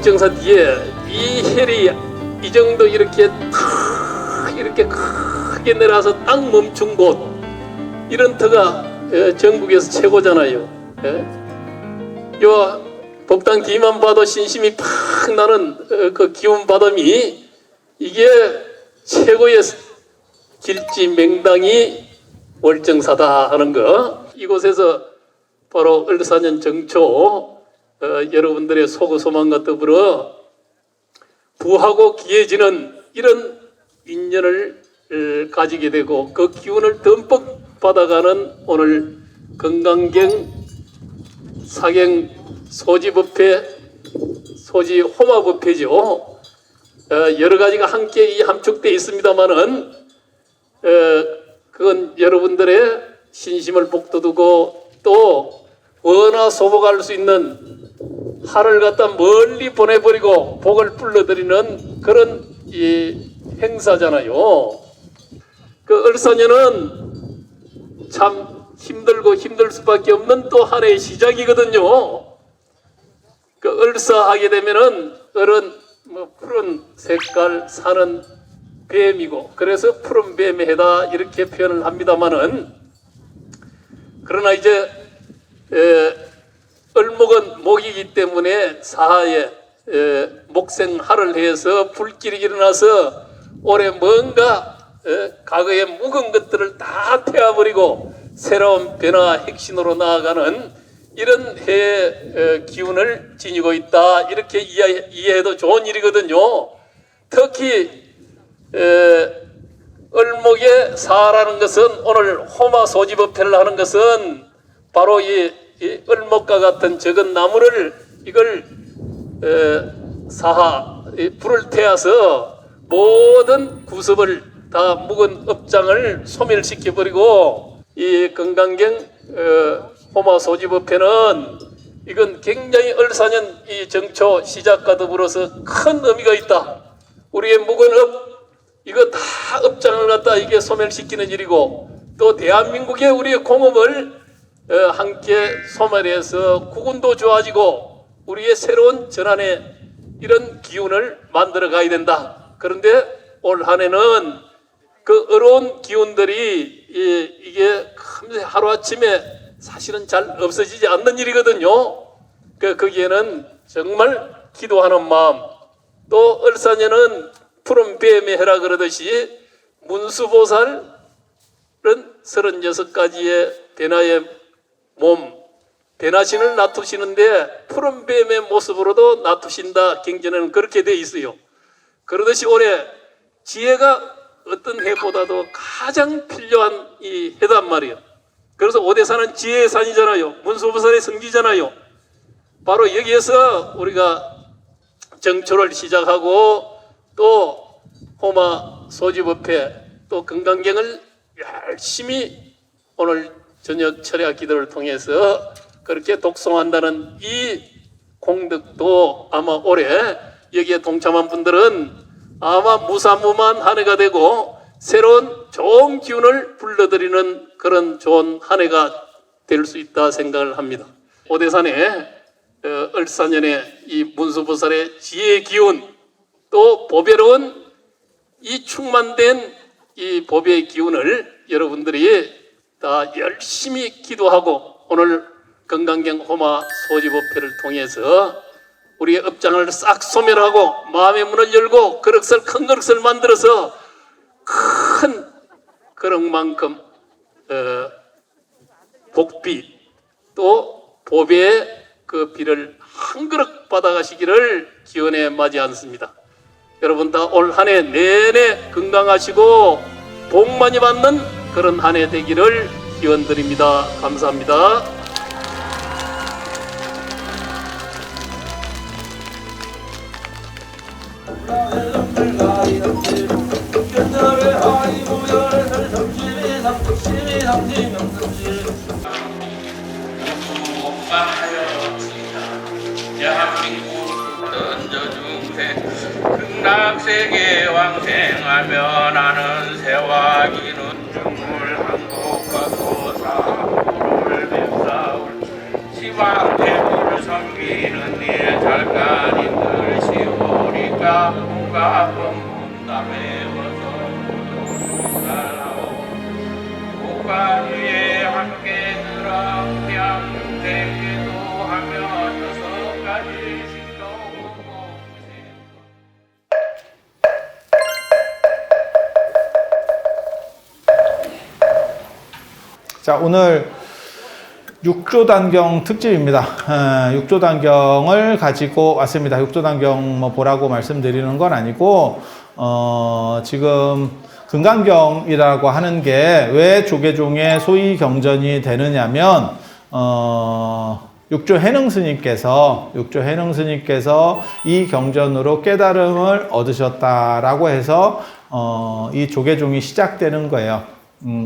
월정사 뒤에 이 혈이 이 정도 이렇게 탁 이렇게 크게 내려와서 딱 멈춘 곳, 이런 터가 전국에서 최고잖아요. 요 법당 뒤만 봐도 신심이 팍 나는 그 기운 바람이, 이게 최고의 길지 맹당이 월정사다 하는 거. 이곳에서 바로 을사년 정초 여러분들의 소구 소망과 더불어 부하고 기해지는 이런 인연을 가지게 되고 그 기운을 듬뿍 받아가는 오늘 건강경 사경 소지법회, 소지 호마법회죠. 여러 가지가 함께 함축되어 있습니다만은 그건 여러분들의 신심을 복돋우고 또 원하 소복할 수 있는 하를 갖다 멀리 보내버리고 복을 불러들이는 그런 이 행사잖아요. 그 을사년은 참 힘들고 힘들 수밖에 없는 또 한 해의 시작이거든요. 그 을사하게 되면은 을은 뭐 푸른 색깔 사는 뱀이고, 그래서 푸른 뱀의 해다 이렇게 표현을 합니다만은, 그러나 이제 을목은 목이기 때문에 사하에 목생하를 해서 불길이 일어나서 올해 뭔가 과거의 묵은 것들을 다 태워버리고 새로운 변화 핵신으로 나아가는 이런 해의 기운을 지니고 있다, 이렇게 이해해도 좋은 일이거든요. 특히 을목의 사라는 것은, 오늘 호마 소지법회를 하는 것은 바로 이 을목과 같은 적은 나무를 이걸 사하 불을 태워서 모든 구습을 다 묵은 업장을 소멸시켜 버리고, 이 건강경 호마 소지법회는 이건 굉장히 을사년 이 정초 시작과 더불어서 큰 의미가 있다. 우리의 묵은 업, 이거 다 업장을 갖다 이게 소멸시키는 일이고, 또 대한민국의 우리의 공업을 함께 소멸해서 국운도 좋아지고 우리의 새로운 전환의 이런 기운을 만들어 가야 된다. 그런데 올 한 해는 그 어려운 기운들이 이게 하루아침에 사실은 잘 없어지지 않는 일이거든요. 거기에는 정말 기도하는 마음, 또 을사년은 푸른 뱀의 해라 그러듯이 문수보살은 36가지의 변화의 몸, 변화신을 놔두시는데 푸른 뱀의 모습으로도 놔두신다. 경전에는 그렇게 되어 있어요. 그러듯이 올해 지혜가 어떤 해보다도 가장 필요한 이 해단 말이에요. 그래서 오대산은 지혜의 산이잖아요. 문수보살의 성지잖아요. 바로 여기에서 우리가 정초를 시작하고 또 호마 소지법회 또 건강경을 열심히 오늘 저녁 철야 기도를 통해서 그렇게 독송한다는 이 공덕도 아마 올해 여기에 동참한 분들은 아마 무사무만 한 해가 되고 새로운 좋은 기운을 불러들이는 그런 좋은 한 해가 될 수 있다 생각을 합니다. 오대산에 을사년에 이 문수보살의 지혜의 기운, 또 보배로운 이 충만된 이 보배의 기운을 여러분들이 다 열심히 기도하고 오늘 건강경 호마 소지법회를 통해서 우리의 업장을 싹 소멸하고 마음의 문을 열고 그릇을 큰 그릇을 만들어서 큰 그릇만큼 복비 또 보배의 그 비를 한 그릇 받아가시기를 기원해 맞이 않습니다. 여러분 다 올 한 해 내내 건강하시고 복 많이 받는 그런 한 해 되기를 기원드립니다. 감사합니다. 대한민국 던져중생 극락세계 왕생하며 나는 새와기는 중물 한국과 고사물을 맵사울 시방태물을 섬기는 일 잘간인들 누가 법문담에 어서 달라오 국가주의 함께들아 양생기도 하며 6가지 신도고 자, 오늘 육조단경 특집입니다. 육조단경을 가지고 왔습니다. 육조단경 뭐 보라고 말씀드리는 건 아니고, 지금 금강경이라고 하는 게 왜 조계종의 소위 경전이 되느냐면, 육조해능 스님께서 이 경전으로 깨달음을 얻으셨다라고 해서, 이 조계종이 시작되는 거예요.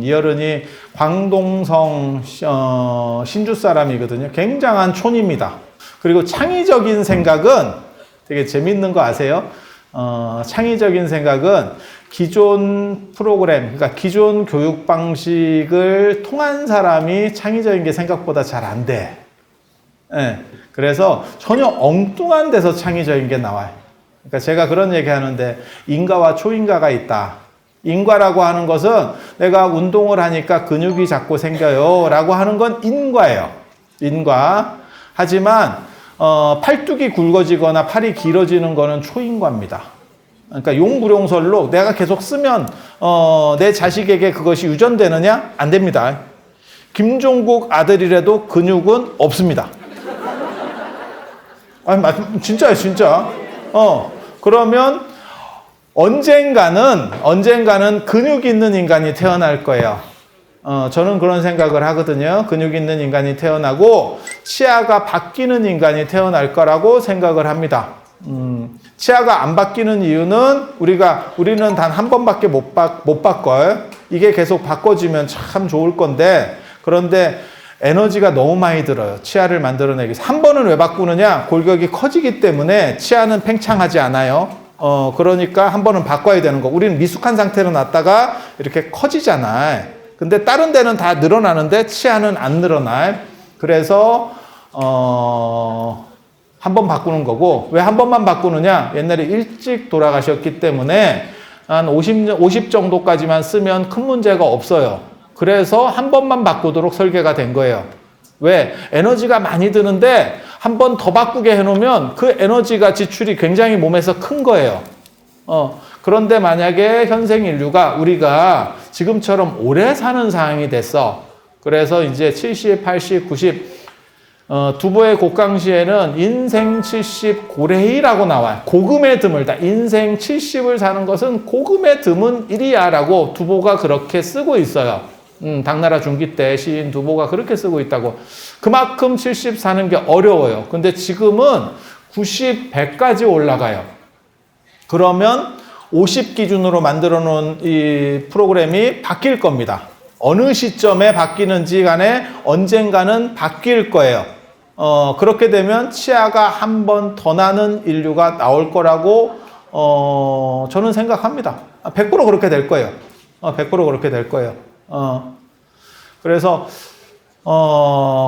이어른이 광동성 신주 사람이거든요. 굉장한 촌입니다. 그리고 창의적인 생각은 되게 재밌는 거 아세요? 창의적인 생각은 기존 프로그램, 그러니까 기존 교육 방식을 통한 사람이 창의적인 게 생각보다 잘 안 돼. 네. 그래서 전혀 엉뚱한 데서 창의적인 게 나와요. 그러니까 제가 그런 얘기 하는데, 인과와 초인과가 있다. 인과라고 하는 것은 내가 운동을 하니까 근육이 자꾸 생겨요 라고 하는 건 인과예요. 인과. 하지만 팔뚝이 굵어지거나 팔이 길어지는 거는 초인과입니다. 그러니까 용구룡설로 내가 계속 쓰면 내 자식에게 그것이 유전되느냐? 안 됩니다. 김종국 아들이라도 근육은 없습니다. 아니, 진짜예요, 진짜. 그러면 언젠가는 근육 있는 인간이 태어날 거예요. 저는 그런 생각을 하거든요. 근육 있는 인간이 태어나고 치아가 바뀌는 인간이 태어날 거라고 생각을 합니다. 치아가 안 바뀌는 이유는 우리는 단 한 번밖에 못 바꿔요. 이게 계속 바꿔지면 참 좋을 건데, 그런데 에너지가 너무 많이 들어요. 치아를 만들어내기 위해서. 한 번은 왜 바꾸느냐? 골격이 커지기 때문에 치아는 팽창하지 않아요. 그러니까 한 번은 바꿔야 되는 거. 우리는 미숙한 상태로 놨다가 이렇게 커지잖아요. 근데 다른 데는 다 늘어나는데 치아는 안 늘어나요. 그래서 한 번 바꾸는 거고, 왜 한 번만 바꾸느냐? 옛날에 일찍 돌아가셨기 때문에 한 50 정도까지만 쓰면 큰 문제가 없어요. 그래서 한 번만 바꾸도록 설계가 된 거예요. 왜? 에너지가 많이 드는데 한 번 더 바꾸게 해놓으면 그 에너지가 지출이 굉장히 몸에서 큰 거예요. 그런데 만약에 현생 인류가 우리가 지금처럼 오래 사는 상황이 됐어. 그래서 이제 70, 80, 90 두보의 곡강시에는 인생 70 고래이라고 나와요. 고금에 드물다. 인생 70을 사는 것은 고금에 드문 일이야 라고 두보가 그렇게 쓰고 있어요. 당나라 중기 때 시인 두보가 그렇게 쓰고 있다고. 그만큼 70 사는 게 어려워요. 근데 지금은 90, 100까지 올라가요. 그러면 50 기준으로 만들어 놓은 이 프로그램이 바뀔 겁니다. 어느 시점에 바뀌는지 간에 언젠가는 바뀔 거예요. 그렇게 되면 치아가 한 번 더 나는 인류가 나올 거라고 저는 생각합니다. 100% 그렇게 될 거예요. 100% 그렇게 될 거예요. 그래서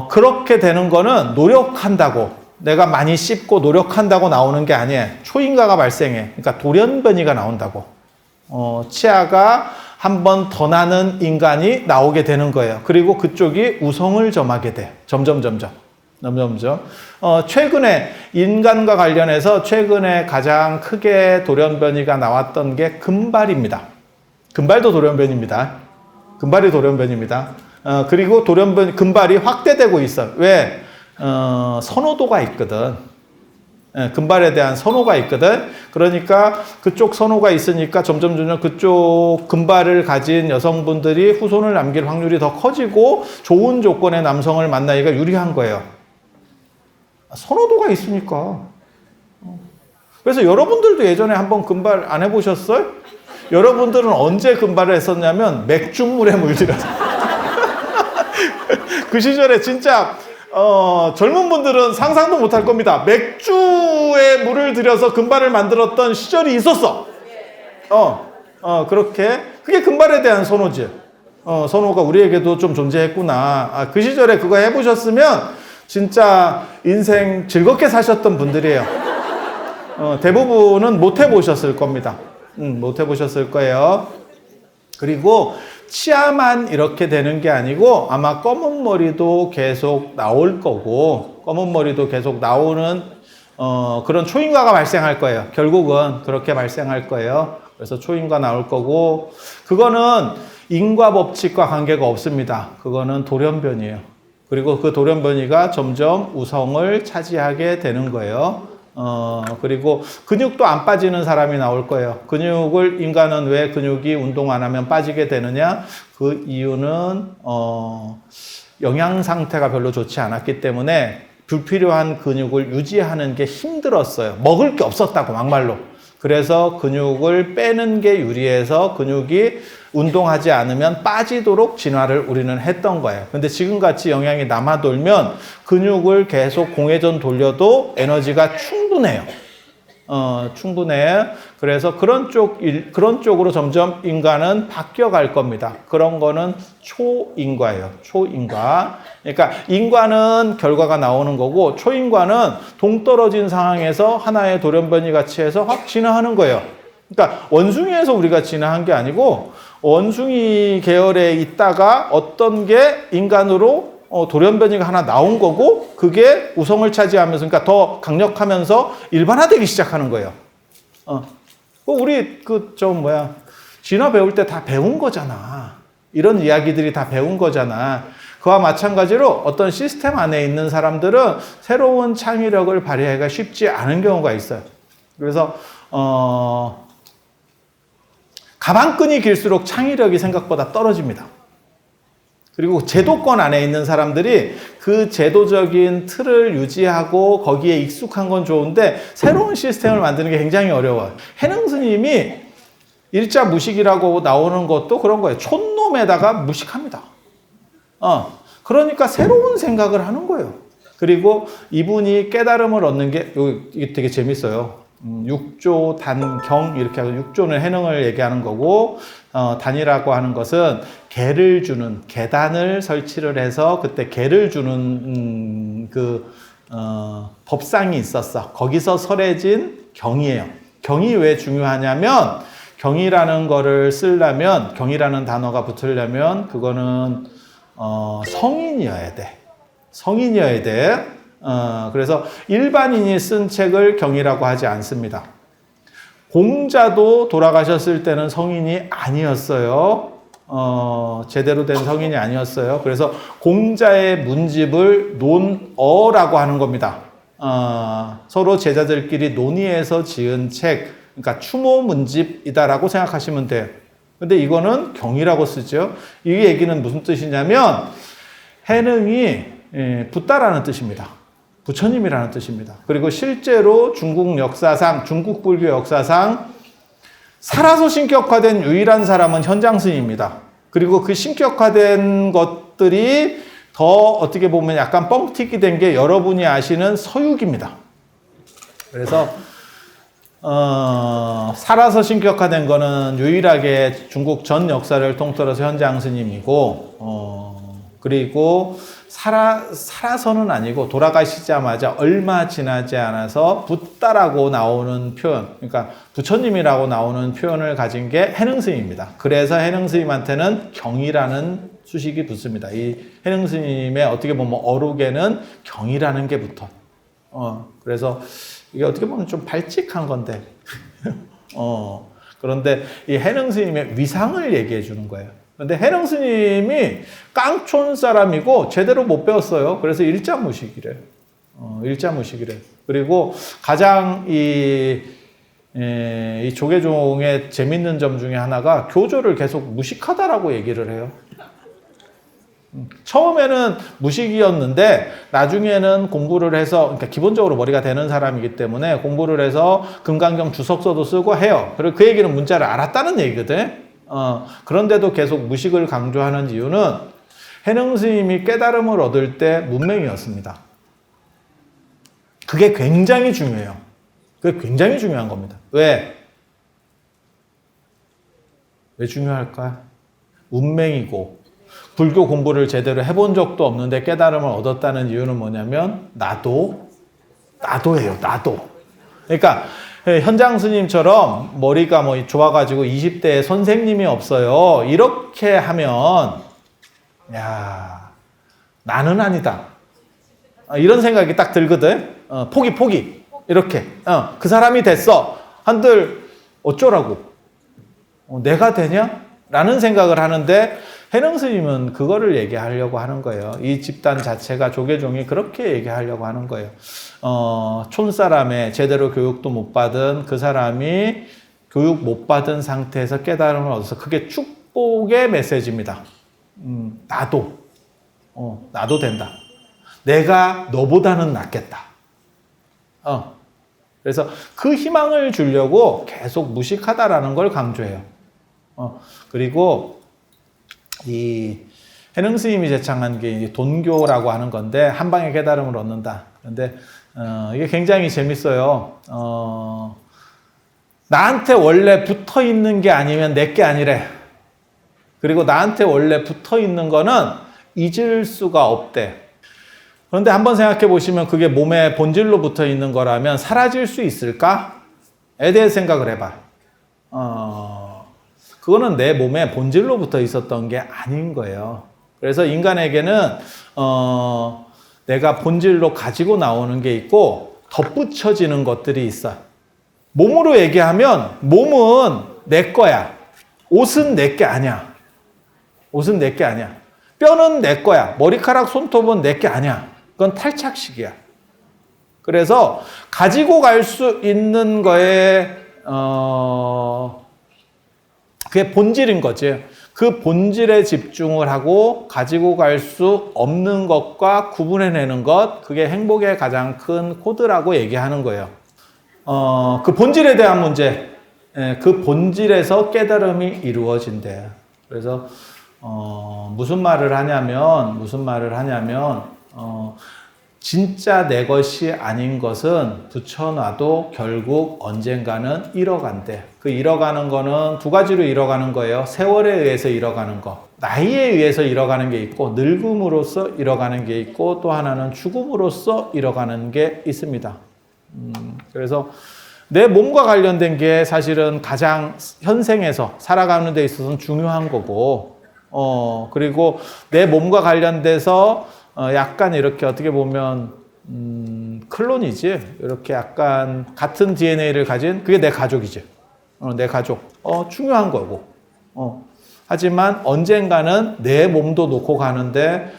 그렇게 되는 거는 노력한다고, 내가 많이 씹고 노력한다고 나오는 게 아니에요. 초인과가 발생해. 그러니까 돌연변이가 나온다고. 치아가 한 번 더 나는 인간이 나오게 되는 거예요. 그리고 그쪽이 우성을 점하게 돼. 점점. 최근에 인간과 관련해서 최근에 가장 크게 돌연변이가 나왔던 게 금발입니다. 금발도 돌연변입니다. 금발이 돌연변입니다. 그리고 금발이 확대되고 있어요. 왜? 선호도가 있거든. 금발에 대한 선호가 있거든. 그러니까 그쪽 선호가 있으니까 점점 그쪽 금발을 가진 여성분들이 후손을 남길 확률이 더 커지고 좋은 조건의 남성을 만나기가 유리한 거예요. 선호도가 있으니까. 그래서 여러분들도 예전에 한번 금발 안 해보셨어요? 여러분들은 언제 금발을 했었냐면 맥주물에 물들여서. 그 시절에 진짜 젊은 분들은 상상도 못할 겁니다. 맥주에 물을 들여서 금발을 만들었던 시절이 있었어. 그렇게 그게 금발에 대한 선호지. 선호가 우리에게도 좀 존재했구나. 그 시절에 그거 해보셨으면 진짜 인생 즐겁게 사셨던 분들이에요. 대부분은 못 해보셨을 겁니다. 못 해보셨을 거예요. 그리고 치아만 이렇게 되는 게 아니고 아마 검은 머리도 계속 나올 거고 검은 머리도 계속 나오는 그런 초인과가 발생할 거예요. 결국은 그렇게 발생할 거예요. 그래서 초인과 나올 거고 그거는 인과 법칙과 관계가 없습니다. 그거는 돌연변이에요. 그리고 그 돌연변이가 점점 우성을 차지하게 되는 거예요. 그리고 근육도 안 빠지는 사람이 나올 거예요. 인간은 왜 근육이 운동 안 하면 빠지게 되느냐? 그 이유는, 영양 상태가 별로 좋지 않았기 때문에 불필요한 근육을 유지하는 게 힘들었어요. 먹을 게 없었다고, 막말로. 그래서 근육을 빼는 게 유리해서 근육이 운동하지 않으면 빠지도록 진화를 우리는 했던 거예요. 근데 지금같이 영양이 남아돌면 근육을 계속 공회전 돌려도 에너지가 충분해요. 충분해요. 그래서 그런 쪽으로 점점 인간은 바뀌어갈 겁니다. 그런 거는 초인과예요. 초인과. 그러니까 인과는 결과가 나오는 거고 초인과는 동떨어진 상황에서 하나의 돌연변이 같이 해서 확 진화하는 거예요. 그러니까 원숭이에서 우리가 진화한 게 아니고 원숭이 계열에 있다가 어떤 게 인간으로 돌연변이가 하나 나온 거고 그게 우성을 차지하면서 그러니까 더 강력하면서 일반화되기 시작하는 거예요. 우리 진화 배울 때 다 배운 거잖아. 이런 이야기들이 다 배운 거잖아. 그와 마찬가지로 어떤 시스템 안에 있는 사람들은 새로운 창의력을 발휘하기가 쉽지 않은 경우가 있어요. 그래서 가방끈이 길수록 창의력이 생각보다 떨어집니다. 그리고 제도권 안에 있는 사람들이 그 제도적인 틀을 유지하고 거기에 익숙한 건 좋은데 새로운 시스템을 만드는 게 굉장히 어려워요. 해능 스님이 일자 무식이라고 나오는 것도 그런 거예요. 촌놈에다가 무식합니다. 그러니까 새로운 생각을 하는 거예요. 그리고 이분이 깨달음을 얻는 게 이게 되게 재밌어요. 육조, 단, 경 이렇게 하고 육조는 해능을 얘기하는 거고 단이라고 하는 것은 개를 주는 계단을 설치를 해서 그때 개를 주는 법상이 있었어. 거기서 설해진 경이에요. 경이 왜 중요하냐면 경이라는 거를 쓰려면 경이라는 단어가 붙으려면 그거는 성인이어야 돼. 성인이어야 돼. 그래서 일반인이 쓴 책을 경이라고 하지 않습니다. 공자도 돌아가셨을 때는 성인이 아니었어요. 제대로 된 성인이 아니었어요. 그래서 공자의 문집을 논어라고 하는 겁니다. 서로 제자들끼리 논의해서 지은 책, 그러니까 추모 문집이다라고 생각하시면 돼요. 근데 이거는 경이라고 쓰죠. 이 얘기는 무슨 뜻이냐면 해능이 붓다라는 뜻입니다. 부처님이라는 뜻입니다. 그리고 실제로 중국 역사상, 중국 불교 역사상 살아서 신격화된 유일한 사람은 현장스님입니다. 그리고 그 신격화된 것들이 더 어떻게 보면 약간 뻥튀기 된 게 여러분이 아시는 서육입니다. 그래서 살아서 신격화된 거는 유일하게 중국 전 역사를 통틀어서 현장스님이고 그리고 살아서는 아니고 돌아가시자마자 얼마 지나지 않아서 붓다라고 나오는 표현, 그러니까 부처님이라고 나오는 표현을 가진 게 해능스님입니다. 그래서 해능스님한테는 경이라는 수식이 붙습니다. 이 해능스님의 어떻게 보면 어록에는 경이라는 게 붙어. 그래서 이게 어떻게 보면 좀 발칙한 건데, 그런데 이 해능스님의 위상을 얘기해 주는 거예요. 근데 해능 스님이 깡촌 사람이고 제대로 못 배웠어요. 그래서 일자무식이래요. 일자무식이래요. 그리고 가장 이 조계종의 재밌는 점 중에 하나가 교조를 계속 무식하다라고 얘기를 해요. 처음에는 무식이었는데 나중에는 공부를 해서, 그러니까 기본적으로 머리가 되는 사람이기 때문에 공부를 해서 금강경 주석서도 쓰고 해요. 그리고 그 얘기는 문자를 알았다는 얘기거든. 그런데도 계속 무식을 강조하는 이유는 해능 스님이 깨달음을 얻을 때 문맹이었습니다. 그게 굉장히 중요해요. 그게 굉장히 중요한 겁니다. 왜? 왜 중요할까? 문맹이고 불교 공부를 제대로 해본 적도 없는데 깨달음을 얻었다는 이유는 뭐냐면 나도예요. 나도. 그러니까 현장 스님처럼 머리가 뭐 좋아가지고 20대에 선생님이 없어요. 이렇게 하면 야 나는 아니다. 이런 생각이 딱 들거든. 포기. 이렇게. 그 사람이 됐어. 한들 어쩌라고. 내가 되냐? 라는 생각을 하는데 해능 스님은 그거를 얘기하려고 하는 거예요. 이 집단 자체가 조계종이 그렇게 얘기하려고 하는 거예요. 촌사람의 제대로 교육도 못 받은 그 사람이 교육 못 받은 상태에서 깨달음을 얻어서 그게 축복의 메시지입니다. 나도 된다. 내가 너보다는 낫겠다. 그래서 그 희망을 주려고 계속 무식하다라는 걸 강조해요. 그리고 이 해능 스님이 제창한 게 돈교라고 하는 건데 한 방에 깨달음을 얻는다. 그런데 이게 굉장히 재밌어요. 나한테 원래 붙어 있는 게 아니면 내게 아니래. 그리고 나한테 원래 붙어 있는 거는 잊을 수가 없대. 그런데 한번 생각해 보시면 그게 몸에 본질로 붙어 있는 거라면 사라질 수 있을까?에 대해 생각을 해봐. 그거는 내 몸에 본질로 붙어 있었던 게 아닌 거예요. 그래서 인간에게는 내가 본질로 가지고 나오는 게 있고 덧붙여지는 것들이 있어. 몸으로 얘기하면 몸은 내 거야. 옷은 내 게 아니야. 옷은 내 게 아니야. 뼈는 내 거야. 머리카락, 손톱은 내 게 아니야. 그건 탈착식이야. 그래서 가지고 갈 수 있는 거에 그게 본질인 거지. 그 본질에 집중을 하고 가지고 갈 수 없는 것과 구분해내는 것, 그게 행복의 가장 큰 코드라고 얘기하는 거예요. 그 본질에 대한 문제, 그 본질에서 깨달음이 이루어진대. 그래서 무슨 말을 하냐면 진짜 내 것이 아닌 것은 붙여놔도 결국 언젠가는 잃어간대. 그 잃어가는 거는 두 가지로 잃어가는 거예요. 세월에 의해서 잃어가는 거. 나이에 의해서 잃어가는 게 있고 늙음으로써 잃어가는 게 있고 또 하나는 죽음으로써 잃어가는 게 있습니다. 그래서 내 몸과 관련된 게 사실은 가장 현생에서 살아가는 데 있어서는 중요한 거고 그리고 내 몸과 관련돼서 약간 이렇게 어떻게 보면 클론이지. 이렇게 약간 같은 DNA를 가진 그게 내 가족이지. 내 가족. 중요한 거고. 하지만 언젠가는 내 몸도 놓고 가는데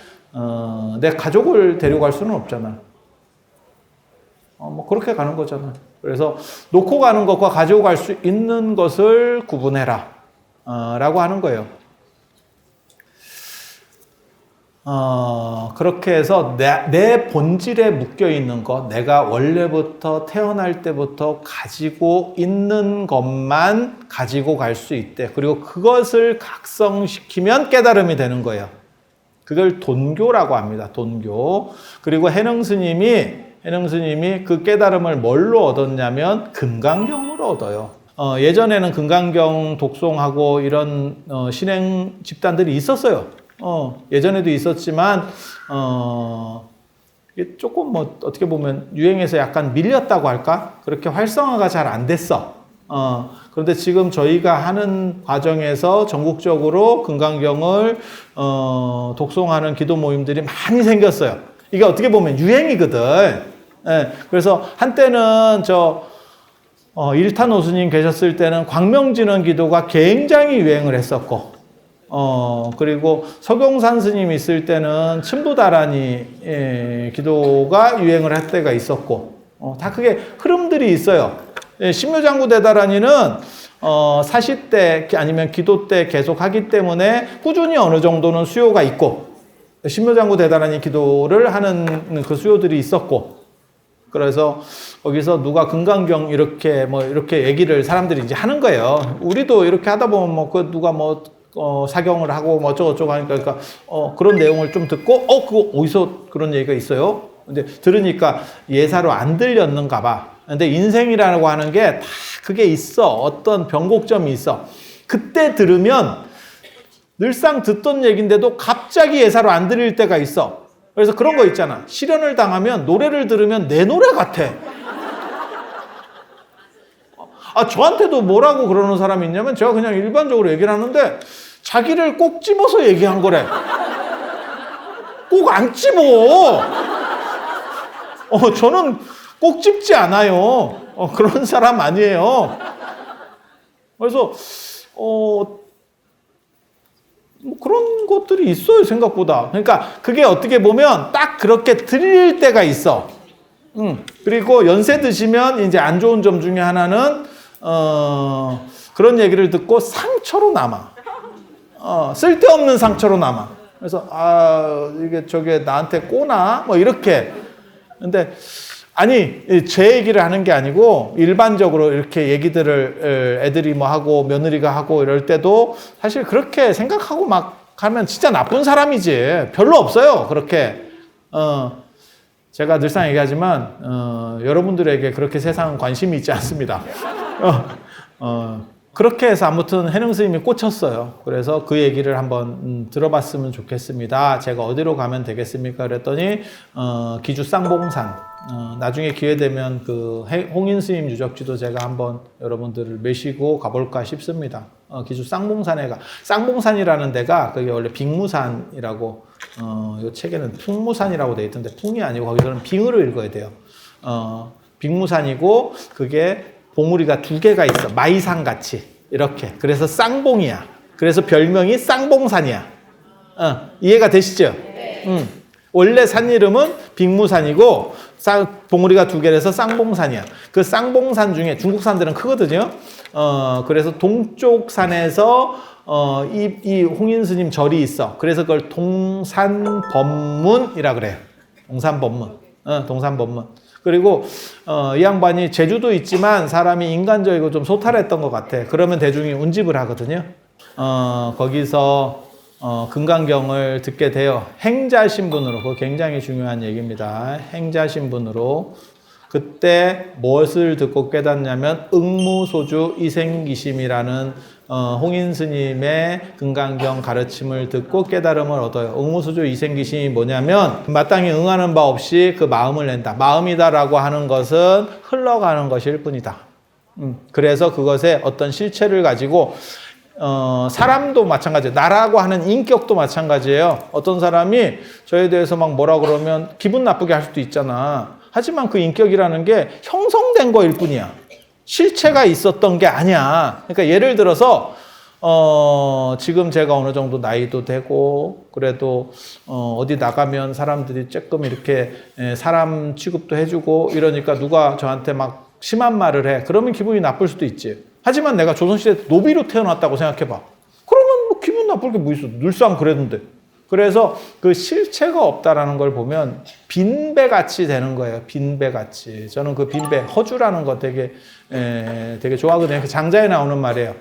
내 가족을 데려갈 수는 없잖아. 뭐 그렇게 가는 거잖아. 그래서 놓고 가는 것과 가지고 갈 수 있는 것을 구분해라. 라고 하는 거예요. 그렇게 해서 내 본질에 묶여 있는 것, 내가 원래부터 태어날 때부터 가지고 있는 것만 가지고 갈 수 있대. 그리고 그것을 각성시키면 깨달음이 되는 거예요. 그걸 돈교라고 합니다. 돈교. 그리고 해능 스님이 그 깨달음을 뭘로 얻었냐면 금강경으로 얻어요. 예전에는 금강경 독송하고 이런 신행 집단들이 있었어요. 예전에도 있었지만, 이게 조금 뭐, 어떻게 보면 유행에서 약간 밀렸다고 할까? 그렇게 활성화가 잘 안 됐어. 그런데 지금 저희가 하는 과정에서 전국적으로 금강경을, 독송하는 기도 모임들이 많이 생겼어요. 이게 어떻게 보면 유행이거든. 예, 그래서 한때는 일탄 오스님 계셨을 때는 광명진원 기도가 굉장히 유행을 했었고, 그리고 서경산 스님 있을 때는 친부다라니 기도가 유행을 할 때가 있었고, 다 그게 흐름들이 있어요. 신묘장구 대다라니는 사시 때 아니면 기도 때 계속 하기 때문에 꾸준히 어느 정도는 수요가 있고, 신묘장구 대다라니 기도를 하는 그 수요들이 있었고, 그래서 거기서 누가 금강경 이렇게 얘기를 사람들이 이제 하는 거예요. 우리도 이렇게 하다 보면 누가 사경을 하고 어쩌고저쩌고 하니까, 그러니까, 그런 내용을 좀 듣고, 그거 어디서 그런 얘기가 있어요? 근데 들으니까 예사로 안 들렸는가 봐. 근데 인생이라고 하는 게 다 그게 있어. 어떤 변곡점이 있어. 그때 들으면 늘상 듣던 얘기인데도 갑자기 예사로 안 들릴 때가 있어. 그래서 그런 거 있잖아. 실현을 당하면 노래를 들으면 내 노래 같아. 저한테도 뭐라고 그러는 사람이 있냐면 제가 그냥 일반적으로 얘기를 하는데 자기를 꼭 집어서 얘기한 거래. 꼭 안 집어. 저는 꼭 집지 않아요. 그런 사람 아니에요. 그래서 뭐 그런 것들이 있어요, 생각보다. 그러니까 그게 어떻게 보면 딱 그렇게 들릴 때가 있어. 그리고 연세 드시면 이제 안 좋은 점 중에 하나는 그런 얘기를 듣고 상처로 남아. 쓸데없는 상처로 남아. 그래서 이게 저게 나한테 꼬나? 뭐 이렇게. 근데 아니, 제 얘기를 하는 게 아니고 일반적으로 이렇게 얘기들을 애들이 뭐 하고 며느리가 하고 이럴 때도 사실 그렇게 생각하고 막 하면 진짜 나쁜 사람이지. 별로 없어요. 그렇게. 제가 늘상 얘기하지만 여러분들에게 그렇게 세상은 관심이 있지 않습니다. 그렇게 해서 아무튼 해능 스님이 꽂혔어요. 그래서 그 얘기를 한번 들어봤으면 좋겠습니다. 제가 어디로 가면 되겠습니까? 그랬더니 기주 쌍봉산. 나중에 기회 되면 그 홍인 스님 유적지도 제가 한번 여러분들을 모시고 가볼까 싶습니다. 기주 쌍봉산에 쌍봉산이라는 데가 그게 원래 빙무산이라고 이 책에는 풍무산이라고 돼 있던데 풍이 아니고 거기서는 빙으로 읽어야 돼요. 빙무산이고 그게 봉우리가 2개가 있어. 마이산 같이. 이렇게. 그래서 쌍봉이야. 그래서 별명이 쌍봉산이야. 이해가 되시죠? 원래 산 이름은 빙무산이고 봉우리가 2개라서 쌍봉산이야. 그 쌍봉산 중에 중국 산들은 크거든요. 그래서 동쪽 산에서 이 홍인 스님 절이 있어. 그래서 그걸 동산법문이라 그래요. 동산법문. 동산법문. 그리고 이 양반이 제주도 있지만 사람이 인간적이고 좀 소탈했던 것 같아. 그러면 대중이 운집을 하거든요. 거기서 금강경을 듣게 돼요. 행자신분으로. 그거 굉장히 중요한 얘기입니다. 행자신분으로. 그때 무엇을 듣고 깨닫냐면 응무소주 이생기심이라는 홍인 스님의 금강경 가르침을 듣고 깨달음을 얻어요. 응무소주 이생기심이 뭐냐면 마땅히 응하는 바 없이 그 마음을 낸다. 마음이다라고 하는 것은 흘러가는 것일 뿐이다. 그래서 그것에 어떤 실체를 가지고 사람도 마찬가지예요. 나라고 하는 인격도 마찬가지예요. 어떤 사람이 저에 대해서 막 뭐라 그러면 기분 나쁘게 할 수도 있잖아. 하지만 그 인격이라는 게 형성된 거일 뿐이야. 실체가 있었던 게 아니야. 그러니까 예를 들어서 지금 제가 어느 정도 나이도 되고 그래도 어디 나가면 사람들이 조금 이렇게 사람 취급도 해주고 이러니까 누가 저한테 막 심한 말을 해. 그러면 기분이 나쁠 수도 있지. 하지만 내가 조선시대 노비로 태어났다고 생각해봐. 그러면 뭐 기분 나쁠 게 뭐 있어. 늘상 그랬는데. 그래서 그 실체가 없다라는 걸 보면 빈배같이 되는 거예요. 빈배같이. 저는 그 빈배, 허주라는 거 되게 좋아하거든요. 그 장자에 나오는 말이에요.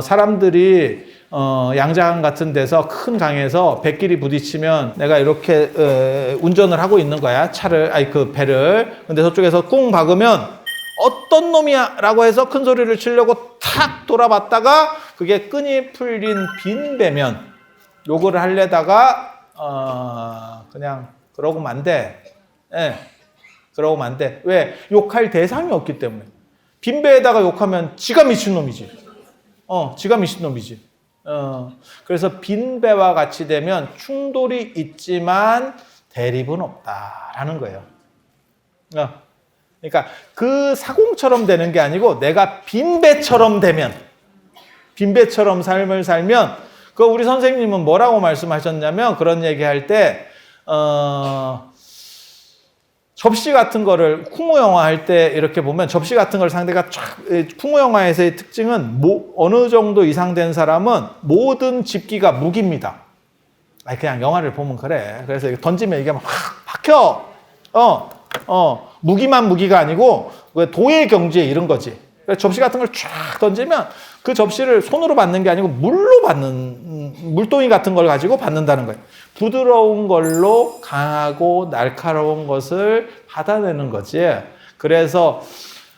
사람들이 양자강 같은 데서 큰 강에서 배끼리 부딪히면 내가 이렇게 운전을 하고 있는 거야. 그 배를. 근데 저쪽에서 꿍 박으면 어떤 놈이야? 라고 해서 큰 소리를 치려고 탁 돌아봤다가 그게 끈이 풀린 빈배면 욕을 하려다가 그냥 그러고만 안 돼. 예, 그러고만 안 돼. 왜? 욕할 대상이 없기 때문에. 빈배에다가 욕하면 지가 미친놈이지. 지가 미친놈이지. 그래서 빈배와 같이 되면 충돌이 있지만 대립은 없다라는 거예요. 그러니까 그 사공처럼 되는 게 아니고 내가 빈배처럼 되면, 빈배처럼 삶을 살면 그 우리 선생님은 뭐라고 말씀하셨냐면 그런 얘기할 때 접시 같은 거를 쿵호 영화 할 때 이렇게 보면 접시 같은 걸 상대가 쫙 쿵호 영화에서의 특징은 어느 정도 이상 된 사람은 모든 집기가 무기입니다. 그냥 영화를 보면 그래. 그래서 던지면 이게 막 박혀. 무기만 무기가 아니고 도의 경지에 이른 거지. 접시 같은 걸 쫙 던지면 그 접시를 손으로 받는 게 아니고 물로 받는, 물동이 같은 걸 가지고 받는다는 거예요. 부드러운 걸로 강하고 날카로운 것을 받아내는 거지. 그래서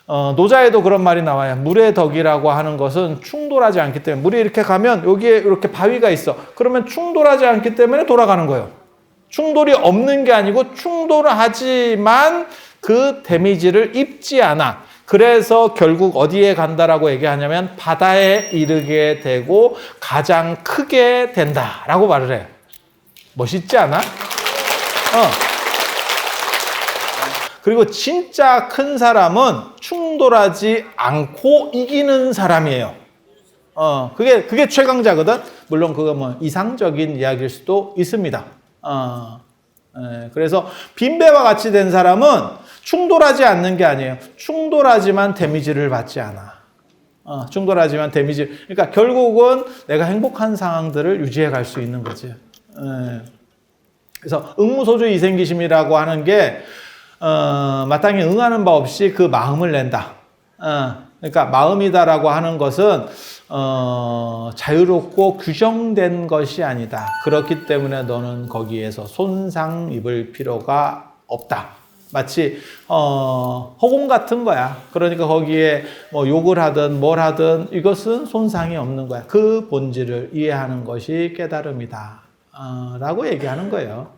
노자에도 그런 말이 나와요. 물의 덕이라고 하는 것은 충돌하지 않기 때문에, 물이 이렇게 가면 여기에 이렇게 바위가 있어. 그러면 충돌하지 않기 때문에 돌아가는 거예요. 충돌이 없는 게 아니고 충돌을 하지만 그 데미지를 입지 않아. 그래서 결국 어디에 간다라고 얘기하냐면 바다에 이르게 되고 가장 크게 된다라고 말을 해요. 멋있지 않아? 그리고 진짜 큰 사람은 충돌하지 않고 이기는 사람이에요. 그게 최강자거든. 물론 그거 뭐 이상적인 이야기일 수도 있습니다. 그래서 빈배와 같이 된 사람은 충돌하지 않는 게 아니에요. 충돌하지만 데미지를 받지 않아. 충돌하지만 데미지. 그러니까 결국은 내가 행복한 상황들을 유지해 갈 수 있는 거지. 그래서 응무소주 이생기심이라고 하는 게 마땅히 응하는 바 없이 그 마음을 낸다. 그러니까 마음이다라고 하는 것은 자유롭고 규정된 것이 아니다. 그렇기 때문에 너는 거기에서 손상 입을 필요가 없다. 마치 허공 같은 거야. 그러니까 거기에 뭐 욕을 하든 뭘 하든 이것은 손상이 없는 거야. 그 본질을 이해하는 것이 깨달음이다. 라고 얘기하는 거예요.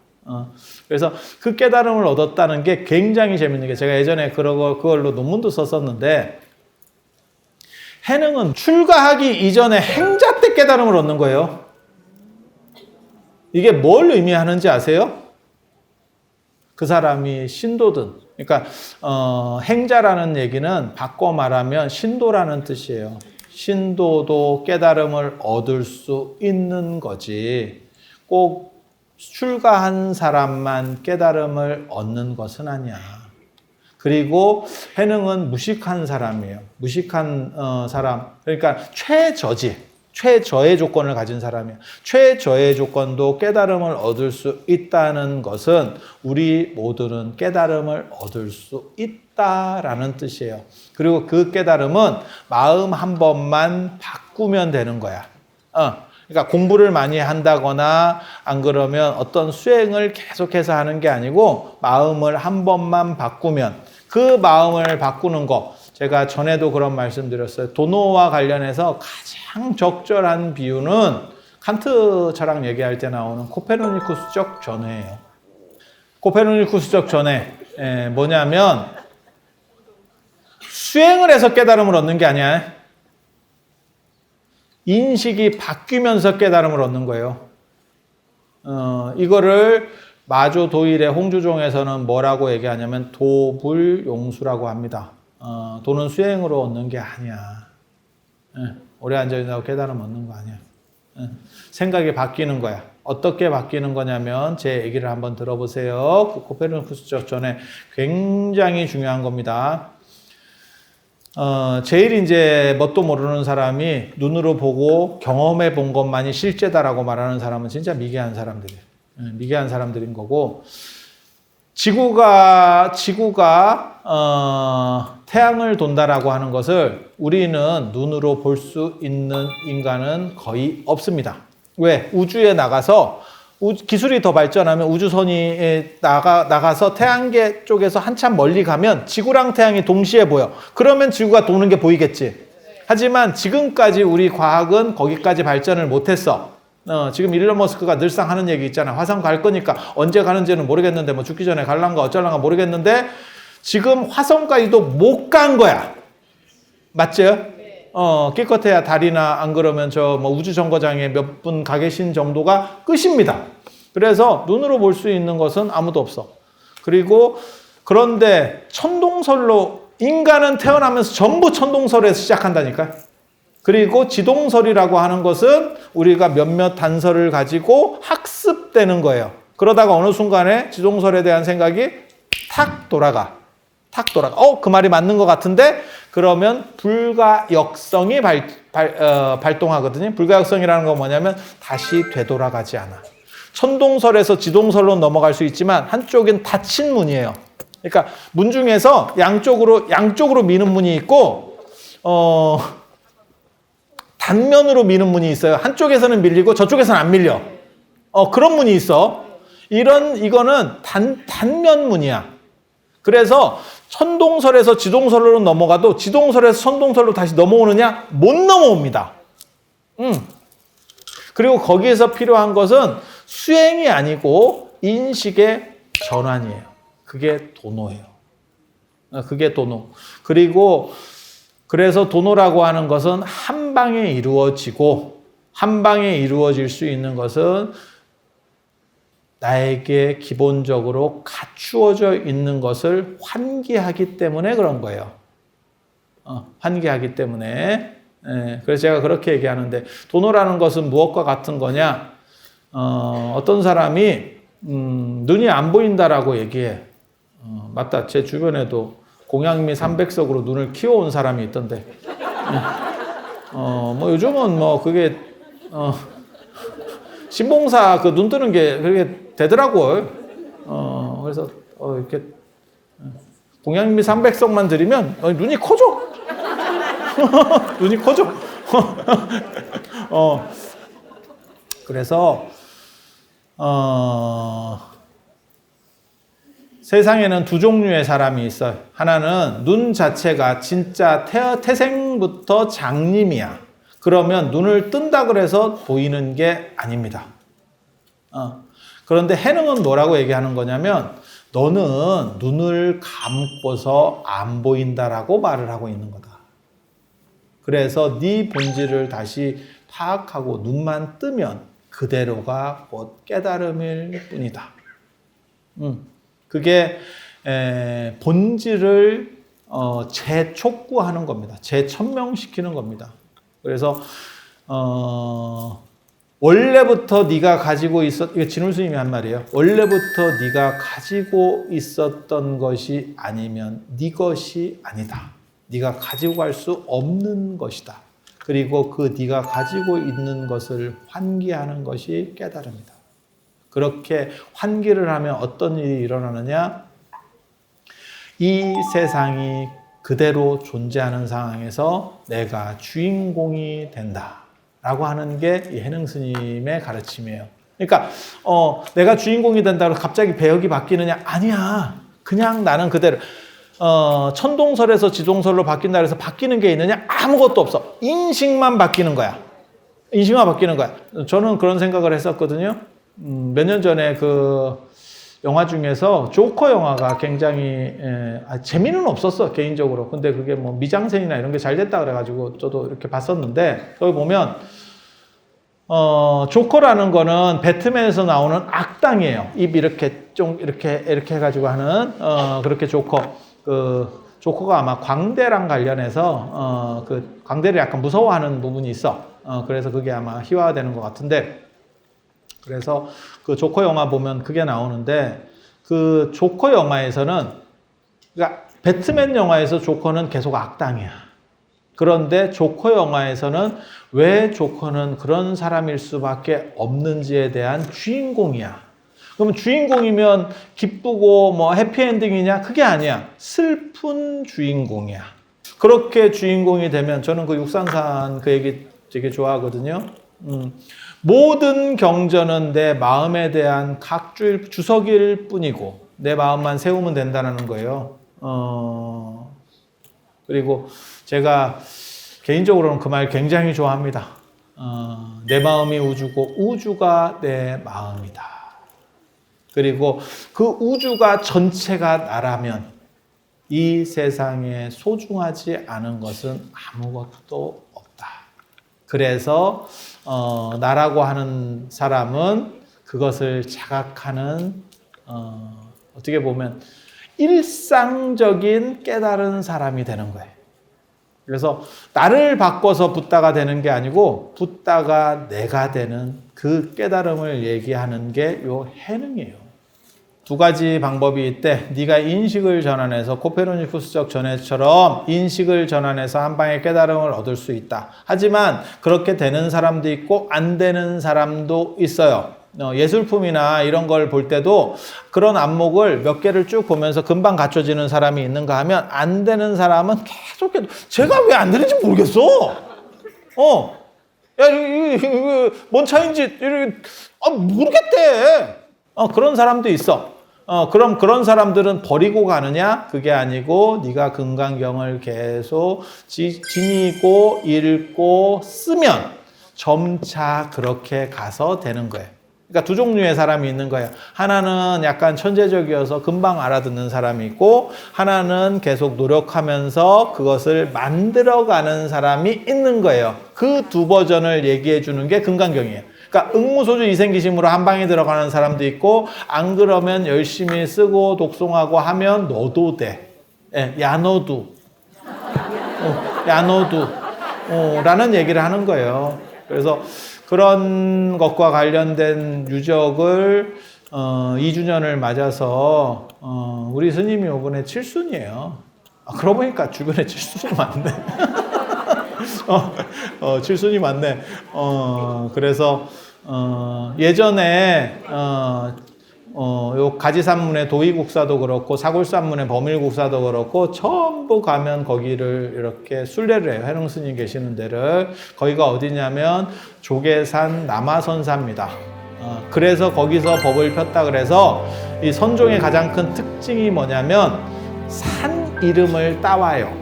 그래서 그 깨달음을 얻었다는 게 굉장히 재밌는 게 제가 예전에 그걸로 논문도 썼었는데 해능은 출가하기 이전에 행자 때 깨달음을 얻는 거예요. 이게 뭘 의미하는지 아세요? 그 사람이 신도든, 그러니까 행자라는 얘기는 바꿔 말하면 신도라는 뜻이에요. 신도도 깨달음을 얻을 수 있는 거지 꼭 출가한 사람만 깨달음을 얻는 것은 아니야. 그리고 해능은 무식한 사람이에요. 무식한 사람, 그러니까 최저의 조건을 가진 사람이에요. 최저의 조건도 깨달음을 얻을 수 있다는 것은 우리 모두는 깨달음을 얻을 수 있다라는 뜻이에요. 그리고 그 깨달음은 마음 한 번만 바꾸면 되는 거야. 그러니까 공부를 많이 한다거나 안 그러면 어떤 수행을 계속해서 하는 게 아니고 마음을 한 번만 바꾸면 그 마음을 바꾸는 거, 제가 전에도 그런 말씀 드렸어요. 도노와 관련해서 가장 적절한 비유는 칸트 철학 얘기할 때 나오는 코페르니쿠스적 전회예요. 코페르니쿠스적 전회 뭐냐면 수행을 해서 깨달음을 얻는 게 아니야. 인식이 바뀌면서 깨달음을 얻는 거예요. 이거를 마조 도일의 홍주종에서는 뭐라고 얘기하냐면 도불용수라고 합니다. 도는 수행으로 얻는 게 아니야. 오래 앉아있다고 깨달음 얻는 거 아니야. 생각이 바뀌는 거야. 어떻게 바뀌는 거냐면 제 얘기를 한번 들어보세요. 그 코페르니쿠스적 전에 굉장히 중요한 겁니다. 제일 이제 뭣도 모르는 사람이 눈으로 보고 경험해 본 것만이 실제다라고 말하는 사람은 진짜 미개한 사람들이에요. 미개한 사람들인 거고, 지구가 태양을 돈다라고 하는 것을 우리는 눈으로 볼 수 있는 인간은 거의 없습니다. 왜? 우주에 나가서 기술이 더 발전하면 우주선이 나가서 태양계 쪽에서 한참 멀리 가면 지구랑 태양이 동시에 보여. 그러면 지구가 도는 게 보이겠지. 하지만 지금까지 우리 과학은 거기까지 발전을 못했어. 지금 일론 머스크가 늘상 하는 얘기 있잖아. 화성 갈 거니까 언제 가는지는 모르겠는데 뭐 죽기 전에 갈란가 어쩔란가 모르겠는데 지금 화성까지도 못 간 거야. 맞죠? 기껏해야 달이나 안 그러면 저 뭐 우주정거장에 몇 분 가 계신 정도가 끝입니다. 그래서 눈으로 볼 수 있는 것은 아무도 없어. 그리고 그런데 천동설로 인간은 태어나면서 전부 천동설에서 시작한다니까. 그리고 지동설이라고 하는 것은 우리가 몇몇 단서를 가지고 학습되는 거예요. 그러다가 어느 순간에 지동설에 대한 생각이 탁 돌아가. 그 말이 맞는 것 같은데? 그러면 불가역성이 발동하거든요. 불가역성이라는 건 뭐냐면 다시 되돌아가지 않아. 천동설에서 지동설로 넘어갈 수 있지만 한쪽은 닫힌 문이에요. 그러니까 문 중에서 양쪽으로 미는 문이 있고 단면으로 미는 문이 있어요. 한쪽에서는 밀리고 저쪽에서는 안 밀려. 그런 문이 있어. 이거는 단면 문이야. 그래서 천동설에서 지동설로 넘어가도 지동설에서 천동설로 다시 넘어오느냐? 못 넘어옵니다. 그리고 거기에서 필요한 것은 수행이 아니고 인식의 전환이에요. 그게 도노예요. 그게 도노. 그리고 그래서 도노라고 하는 것은 한 방에 이루어지고 한 방에 이루어질 수 있는 것은 나에게 기본적으로 갖추어져 있는 것을 환기하기 때문에 그런 거예요. 환기하기 때문에. 그래서 제가 그렇게 얘기하는데 도노라는 것은 무엇과 같은 거냐? 어떤 사람이 눈이 안 보인다라고 얘기해. 맞다. 제 주변에도 공양미 300석으로 눈을 키워온 사람이 있던데. 뭐 요즘은 뭐 그게 신봉사 그 눈 뜨는 게 그렇게 되더라고요. 그래서 이렇게 공양미 300석만 드리면 눈이 커져. 눈이 커져. 그래서 세상에는 두 종류의 사람이 있어요. 하나는 눈 자체가 진짜 태생부터 장님이야. 그러면 눈을 뜬다 그래서 보이는 게 아닙니다. 그런데 해능은 뭐라고 얘기하는 거냐면 너는 눈을 감고서 안 보인다라고 말을 하고 있는 거다. 그래서 네 본질을 다시 파악하고 눈만 뜨면 그대로가 곧 깨달음일 뿐이다. 그게 본질을 재촉구하는 겁니다. 재천명시키는 겁니다. 그래서 원래부터 네가 가지고 이거 진울 스님이 한 말이에요. 원래부터 네가 가지고 있었던 것이 아니면 네 것이 아니다. 네가 가지고 갈 수 없는 것이다. 그리고 그 네가 가지고 있는 것을 환기하는 것이 깨달음이다. 그렇게 환기를 하면 어떤 일이 일어나느냐? 이 세상이 그대로 존재하는 상황에서 내가 주인공이 된다라고 하는 게 이 해능 스님의 가르침이에요. 그러니까 내가 주인공이 된다고 갑자기 배역이 바뀌느냐? 아니야. 그냥 나는 그대로. 천동설에서 지동설로 바뀐다 그래서 바뀌는 게 있느냐? 아무것도 없어. 인식만 바뀌는 거야. 인식만 바뀌는 거야. 저는 그런 생각을 했었거든요. 몇 년 전에 그 영화 중에서 조커 영화가 굉장히 재미는 없었어 개인적으로. 근데 그게 뭐 미장센이나 이런 게 잘 됐다 그래가지고 저도 이렇게 봤었는데 거기 보면 조커라는 거는 배트맨에서 나오는 악당이에요. 입 이렇게 좀 이렇게 해가지고 하는 그렇게 조커. 그 조커가 아마 광대랑 관련해서 그 광대를 약간 무서워하는 부분이 있어. 그래서 그게 아마 희화화되는 것 같은데. 그래서 그 조커 영화 보면 그게 나오는데 그 조커 영화에서는 그러니까 배트맨 영화에서 조커는 계속 악당이야. 그런데 조커 영화에서는 왜 조커는 그런 사람일 수밖에 없는지에 대한 주인공이야. 그럼 주인공이면 기쁘고 뭐 해피엔딩이냐? 그게 아니야. 슬픈 주인공이야. 그렇게 주인공이 되면 저는 그 육산산 그 얘기 되게 좋아하거든요. 모든 경전은 내 마음에 대한 각주일 주석일 뿐이고 내 마음만 세우면 된다는 거예요. 그리고 제가 개인적으로는 그 말 굉장히 좋아합니다. 내 마음이 우주고 우주가 내 마음이다. 그리고 그 우주가 전체가 나라면 이 세상에 소중하지 않은 것은 아무것도 없다. 그래서 나라고 하는 사람은 그것을 자각하는 어떻게 보면 일상적인 깨달은 사람이 되는 거예요. 그래서 나를 바꿔서 붓다가 되는 게 아니고 붓다가 내가 되는 그 깨달음을 얘기하는 게 요 해능이에요. 두 가지 방법이 있대. 네가 인식을 전환해서 코페르니쿠스적 전해처럼 인식을 전환해서 한 방에 깨달음을 얻을 수 있다. 하지만 그렇게 되는 사람도 있고 안 되는 사람도 있어요. 예술품이나 이런 걸 볼 때도 그런 안목을 몇 개를 쭉 보면서 금방 갖춰지는 사람이 있는가 하면 안 되는 사람은 계속 제가 왜 안 되는지 모르겠어. 야, 이게 뭔 차이인지 모르겠대. 그런 사람도 있어. 그럼 그런 사람들은 버리고 가느냐? 그게 아니고 네가 금강경을 계속 지니고 읽고 쓰면 점차 그렇게 가서 되는 거예요. 그러니까 두 종류의 사람이 있는 거예요. 하나는 약간 천재적이어서 금방 알아듣는 사람이 있고, 하나는 계속 노력하면서 그것을 만들어가는 사람이 있는 거예요. 그 두 버전을 얘기해 주는 게 금강경이에요. 그러니까 응무소주 이생기심으로 한 방에 들어가는 사람도 있고, 안 그러면 열심히 쓰고 독송하고 하면 너도 돼. 예, 야 너도. 야 너도. 라는 얘기를 하는 거예요. 그래서 그런 것과 관련된 유적을 2주년을 맞아서 우리 스님이 이번에 7순이에요. 그러고 보니까 주변에 7순이 많네. 7순이 많네. 그래서 예전에 요 가지산문의 도의국사도 그렇고 사골산문의 범일국사도 그렇고 전부 가면 거기를 이렇게 순례를 해요. 해능스님 계시는 데를. 거기가 어디냐면 조계산 남아선사입니다. 그래서 거기서 법을 폈다 그래서 이 선종의 가장 큰 특징이 뭐냐면 산 이름을 따와요.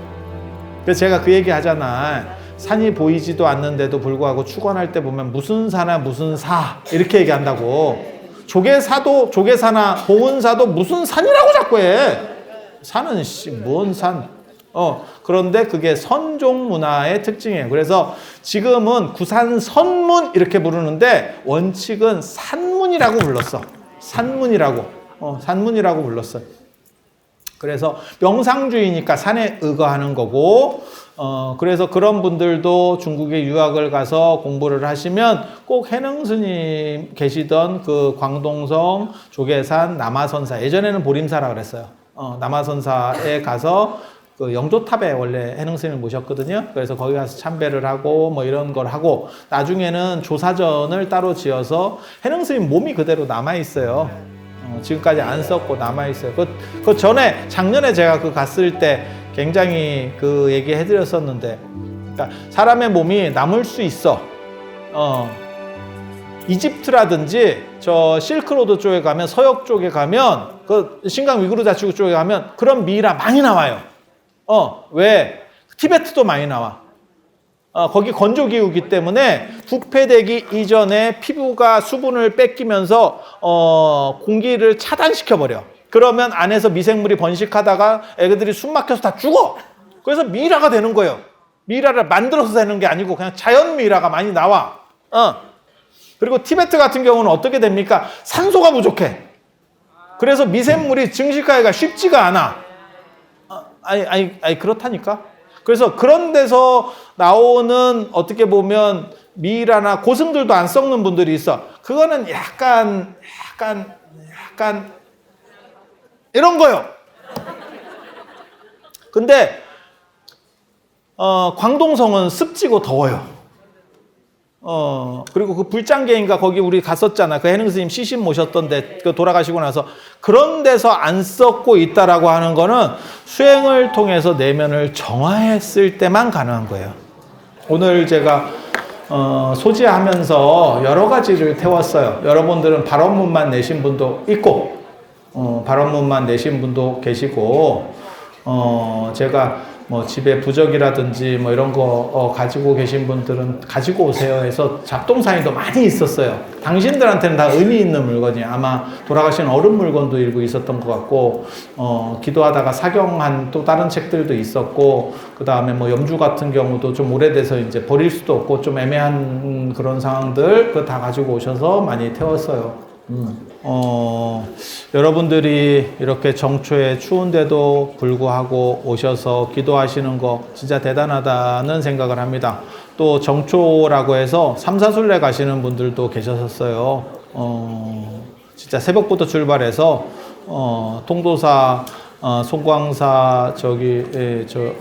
그래서 제가 그 얘기 하잖아. 산이 보이지도 않는데도 불구하고 축원할 때 보면 무슨 사나 무슨 사 이렇게 얘기한다고. 조계사도 조계사나 봉은사도 무슨 산이라고 자꾸 해. 산은 뭔 산. 그런데 그게 선종 문화의 특징이에요. 그래서 지금은 구산 선문 이렇게 부르는데 원칙은 산문이라고 불렀어. 산문이라고. 산문이라고 불렀어. 그래서 명상주의니까 산에 의거하는 거고, 그래서 그런 분들도 중국에 유학을 가서 공부를 하시면 꼭 해능스님 계시던 그 광동성 조계산 남아선사, 예전에는 보림사라 그랬어요. 남아선사에 가서 그 영조탑에 원래 해능스님을 모셨거든요. 그래서 거기 가서 참배를 하고 뭐 이런 걸 하고, 나중에는 조사전을 따로 지어서 해능스님 몸이 그대로 남아있어요. 지금까지 안 썼고 남아있어요. 그 전에 작년에 제가 그 갔을 때 굉장히 그 얘기 해드렸었는데, 그러니까 사람의 몸이 남을 수 있어. 이집트라든지 저 실크로드 쪽에 가면, 서역 쪽에 가면, 그 신강 위구르 자치구 쪽에 가면 그런 미이라 많이 나와요. 왜? 티베트도 많이 나와. 거기 건조기후기 때문에 부패되기 이전에 피부가 수분을 뺏기면서 공기를 차단시켜버려. 그러면 안에서 미생물이 번식하다가 애들이 숨 막혀서 다 죽어. 그래서 미이라가 되는 거예요. 미이라를 만들어서 되는 게 아니고 그냥 자연 미이라가 많이 나와. 그리고 티베트 같은 경우는 어떻게 됩니까? 산소가 부족해. 그래서 미생물이 증식하기가 쉽지가 않아. 아니 그렇다니까. 그래서 그런 데서 나오는 어떻게 보면 미이라나 고승들도 안 썩는 분들이 있어. 그거는 약간 이런 거요. 근데 광동성은 습지고 더워요. 그리고 그 불장계인가 거기 우리 갔었잖아. 그 해능스님 시신 모셨던데 그 돌아가시고 나서 그런 데서 안 썩고 있다라고 하는 거는 수행을 통해서 내면을 정화했을 때만 가능한 거예요. 오늘 제가 소지하면서 여러 가지를 태웠어요. 여러분들은 발언문만 내신 분도 있고, 발언문만 내신 분도 계시고, 제가 뭐 집에 부적이라든지 뭐 이런 거 가지고 계신 분들은 가지고 오세요 해서 잡동사니도 많이 있었어요. 당신들한테는 다 의미 있는 물건이, 아마 돌아가신 어른 물건도 일부 있었던 것 같고, 기도하다가 사경한 또 다른 책들도 있었고, 그 다음에 뭐 염주 같은 경우도 좀 오래돼서 이제 버릴 수도 없고 좀 애매한 그런 상황들 그거 다 가지고 오셔서 많이 태웠어요. 여러분들이 이렇게 정초에 추운데도 불구하고 오셔서 기도하시는 거 진짜 대단하다는 생각을 합니다. 또 정초라고 해서 삼사순례 가시는 분들도 계셨었어요. 진짜 새벽부터 출발해서 통도사, 송광사,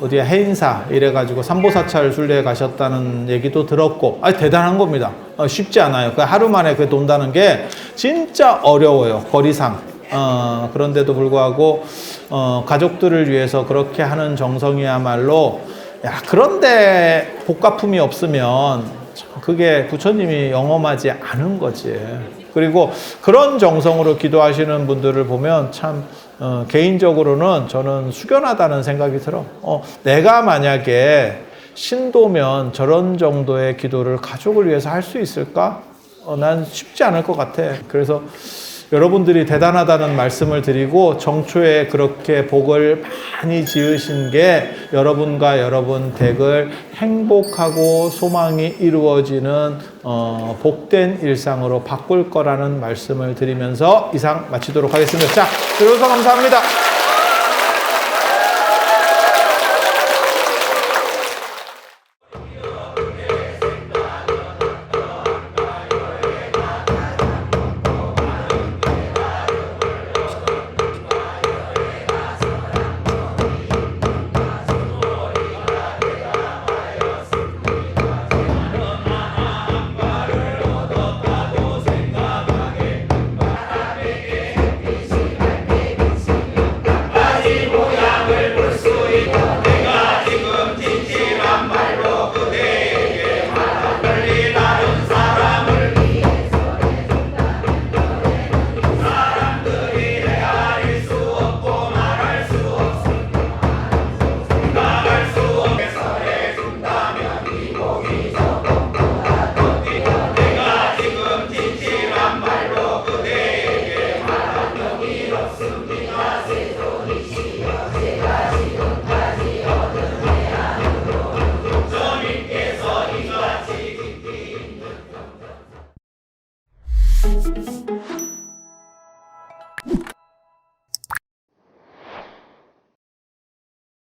어디야 해인사 이래가지고 삼보사찰 순례 가셨다는 얘기도 들었고, 대단한 겁니다. 쉽지 않아요. 그 하루 만에 그 돈다는 게 진짜 어려워요. 거리상. 그런데도 불구하고 가족들을 위해서 그렇게 하는 정성이야말로, 그런데 복가품이 없으면 그게 부처님이 영험하지 않은 거지. 그리고 그런 정성으로 기도하시는 분들을 보면 참 개인적으로는 저는 숙연하다는 생각이 들어. 내가 만약에 신도면 저런 정도의 기도를 가족을 위해서 할 수 있을까? 난 쉽지 않을 것 같아. 그래서 여러분들이 대단하다는 말씀을 드리고 정초에 그렇게 복을 많이 지으신 게 여러분과 여러분 댁을 행복하고 소망이 이루어지는 복된 일상으로 바꿀 거라는 말씀을 드리면서 이상 마치도록 하겠습니다. 자, 들어주셔서 감사합니다.